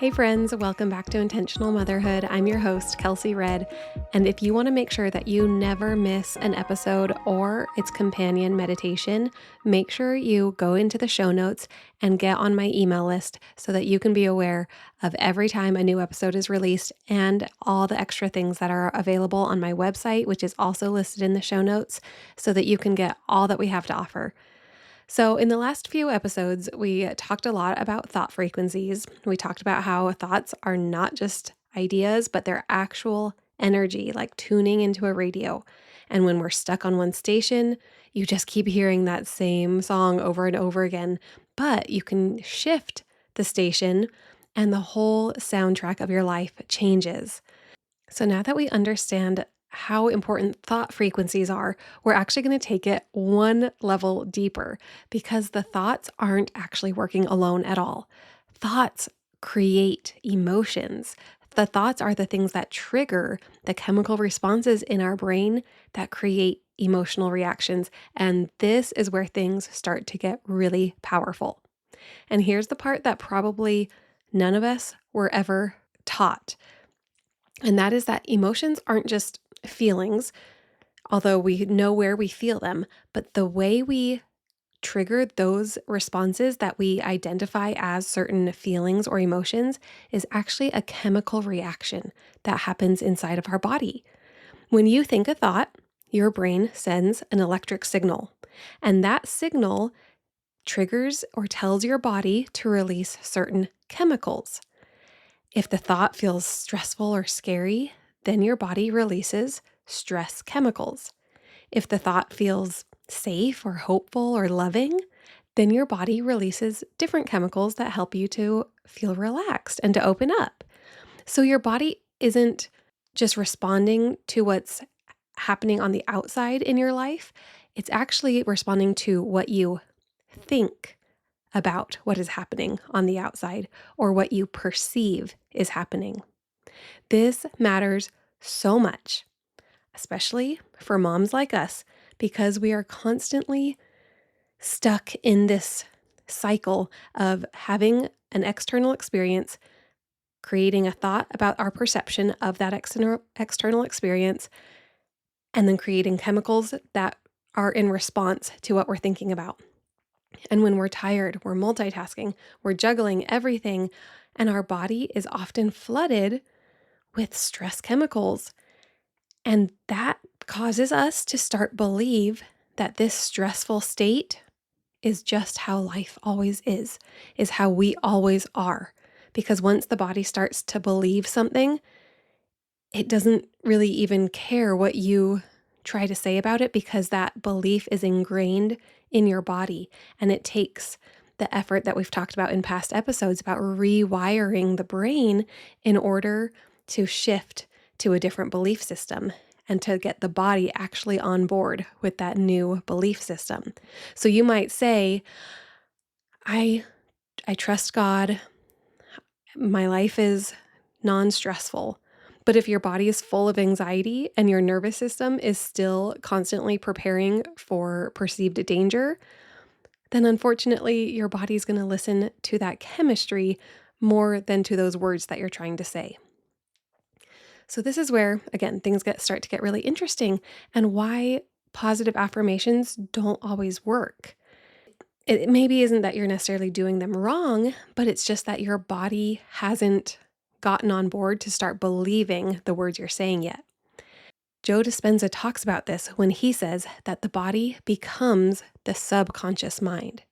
Hey friends, welcome back to Intentional Motherhood. I'm your host, Kelsey Red. And if you want to make sure that you never miss an episode or its companion meditation, make sure you go into the show notes and get on my email list so that you can be aware of every time a new episode is released and all the extra things that are available on my website, which is also listed in the show notes, so that you can get all that we have to offer. So, in the last few episodes, we talked a lot about thought frequencies. We talked about how thoughts are not just ideas, but they're actual energy, like tuning into a radio. And when we're stuck on one station, you just keep hearing that same song over and over again. But you can shift the station, and the whole soundtrack of your life changes. So now that we understand how important thought frequencies are, we're actually going to take it one level deeper because the thoughts aren't actually working alone at all. Thoughts create emotions. The thoughts are the things that trigger the chemical responses in our brain that create emotional reactions. And this is where things start to get really powerful. And here's the part that probably none of us were ever taught. And that is that emotions aren't just feelings, although we know where we feel them, but the way we trigger those responses that we identify as certain feelings or emotions is actually a chemical reaction that happens inside of our body. When you think a thought, your brain sends an electric signal, and that signal triggers or tells your body to release certain chemicals. If the thought feels stressful or scary, then your body releases stress chemicals. If the thought feels safe or hopeful or loving, then your body releases different chemicals that help you to feel relaxed and to open up. So your body isn't just responding to what's happening on the outside in your life, it's actually responding to what you think about what is happening on the outside or what you perceive is happening. This matters so much, especially for moms like us, because we are constantly stuck in this cycle of having an external experience, creating a thought about our perception of that external experience, and then creating chemicals that are in response to what we're thinking about. And when we're tired, we're multitasking, we're juggling everything, and our body is often flooded with stress chemicals. And that causes us to start believe that this stressful state is just how life always is how we always are. Because once the body starts to believe something, it doesn't really even care what you try to say about it because that belief is ingrained in your body. And it takes the effort that we've talked about in past episodes about rewiring the brain in order to shift to a different belief system and to get the body actually on board with that new belief system. So you might say, I trust God. My life is non-stressful. But if your body is full of anxiety and your nervous system is still constantly preparing for perceived danger, then unfortunately your body's going to listen to that chemistry more than to those words that you're trying to say. So this is where, again, things start to get really interesting and why positive affirmations don't always work. It maybe isn't that you're necessarily doing them wrong, but it's just that your body hasn't gotten on board to start believing the words you're saying yet. Joe Dispenza talks about this when he says that the body becomes the subconscious mind.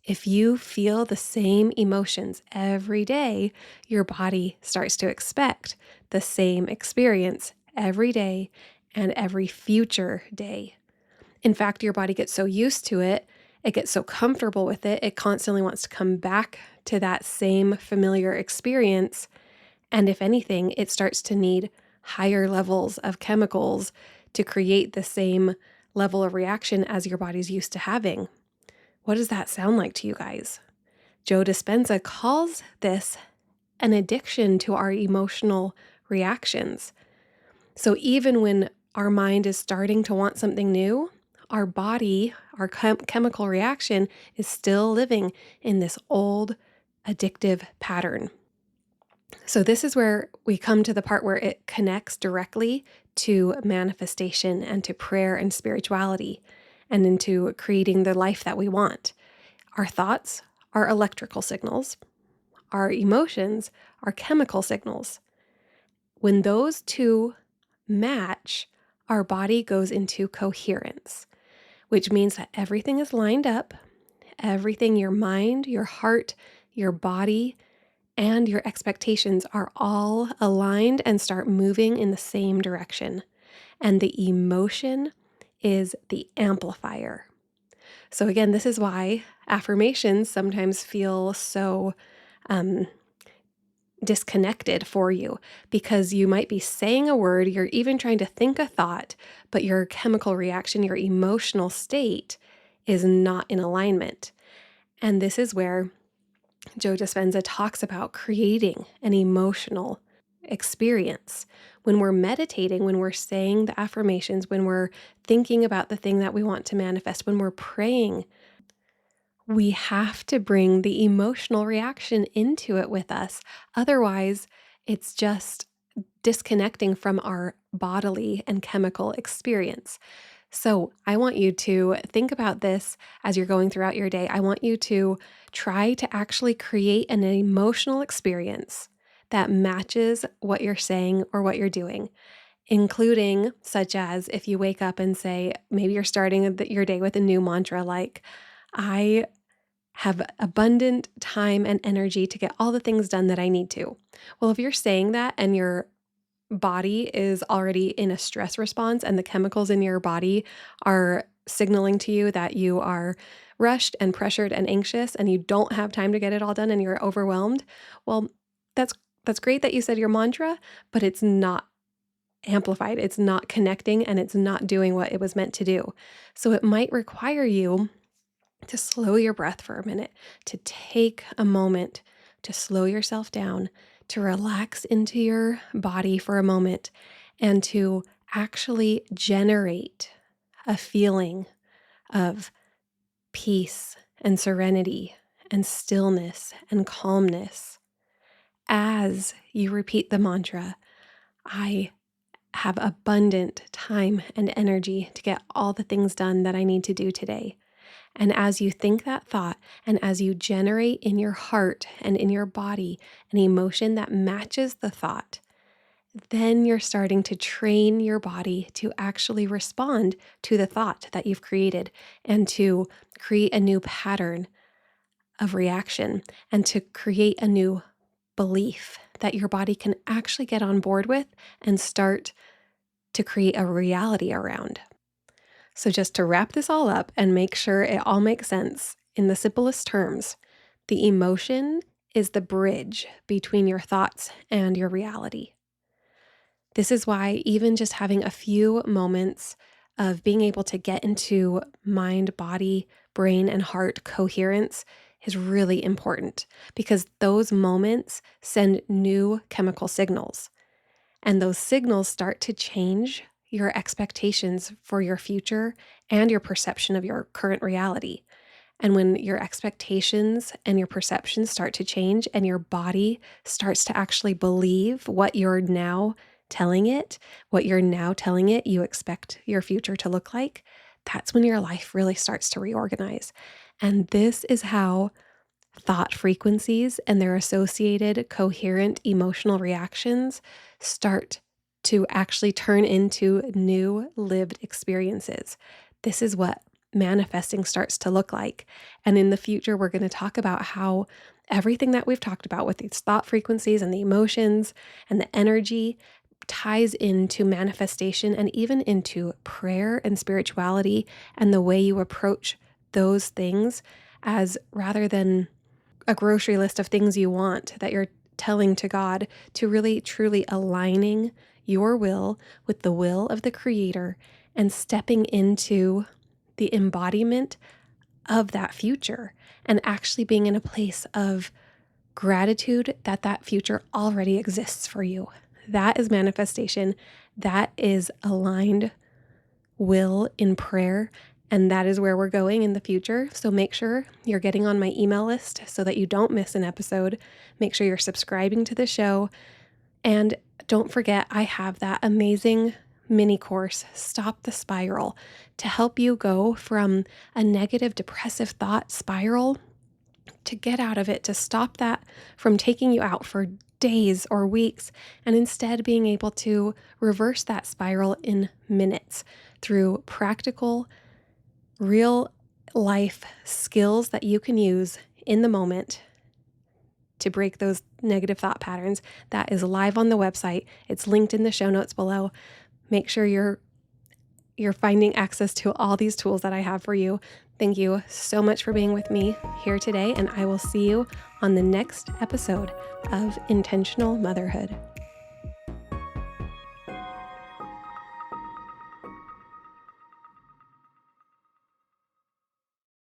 If you feel the same emotions every day, your body starts to expect the same experience every day and every future day. In fact, your body gets so used to it, it gets so comfortable with it, it constantly wants to come back to that same familiar experience. And if anything, it starts to need higher levels of chemicals to create the same level of reaction as your body's used to having. What does that sound like to you guys? Joe Dispenza calls this an addiction to our emotional reactions. So even when our mind is starting to want something new, our body, our chemical reaction is still living in this old addictive pattern. So this is where we come to the part where it connects directly to manifestation and to prayer and spirituality and into creating the life that we want. Our thoughts are electrical signals. Our emotions are chemical signals. When those two match, our body goes into coherence, which means that everything is lined up. Everything, your mind, your heart, your body, and your expectations are all aligned and start moving in the same direction. And the emotion is the amplifier. So, again, this is why affirmations sometimes feel so disconnected for you, because you might be saying a word, you're even trying to think a thought, but your chemical reaction, your emotional state is not in alignment. And this is where Joe Dispenza talks about creating an emotional experience. When we're meditating, when we're saying the affirmations, when we're thinking about the thing that we want to manifest, when we're praying, we have to bring the emotional reaction into it with us. Otherwise, it's just disconnecting from our bodily and chemical experience. So, I want you to think about this as you're going throughout your day. I want you to try to actually create an emotional experience that matches what you're saying or what you're doing, including such as if you wake up and say, maybe you're starting your day with a new mantra like, I have abundant time and energy to get all the things done that I need to. Well, if you're saying that and your body is already in a stress response and the chemicals in your body are signaling to you that you are rushed and pressured and anxious and you don't have time to get it all done and you're overwhelmed, well, that's that's great that you said your mantra, but it's not amplified. It's not connecting and it's not doing what it was meant to do. So it might require you to slow your breath for a minute, to take a moment to slow yourself down, to relax into your body for a moment, and to actually generate a feeling of peace and serenity and stillness and calmness as you repeat the mantra, I have abundant time and energy to get all the things done that I need to do today. And as you think that thought, and as you generate in your heart and in your body an emotion that matches the thought, then you're starting to train your body to actually respond to the thought that you've created and to create a new pattern of reaction and to create a new belief that your body can actually get on board with and start to create a reality around. So, just to wrap this all up and make sure it all makes sense in the simplest terms, the emotion is the bridge between your thoughts and your reality. This is why, even just having a few moments of being able to get into mind, body, brain, and heart coherence is really important because those moments send new chemical signals. And those signals start to change your expectations for your future and your perception of your current reality. And when your expectations and your perceptions start to change and your body starts to actually believe what you're now telling it you expect your future to look like, that's when your life really starts to reorganize. And this is how thought frequencies and their associated coherent emotional reactions start to actually turn into new lived experiences. This is what manifesting starts to look like. And in the future, we're going to talk about how everything that we've talked about with these thought frequencies and the emotions and the energy ties into manifestation and even into prayer and spirituality and the way you approach those things as rather than a grocery list of things you want that you're telling to God, to really truly aligning your will with the will of the Creator and stepping into the embodiment of that future and actually being in a place of gratitude that that future already exists for you. That is manifestation. That is aligned will in prayer. And that is where we're going in the future. So make sure you're getting on my email list so that you don't miss an episode. Make sure you're subscribing to the show. And don't forget, I have that amazing mini course, Stop the Spiral, to help you go from a negative, depressive thought spiral, to get out of it, to stop that from taking you out for days or weeks, and instead being able to reverse that spiral in minutes through practical, real life skills that you can use in the moment to break those negative thought patterns. That is live on the website. It's linked in the show notes below. Make sure you're finding access to all these tools that I have for you. Thank you so much for being with me here today, and I will see you on the next episode of Intentional Motherhood.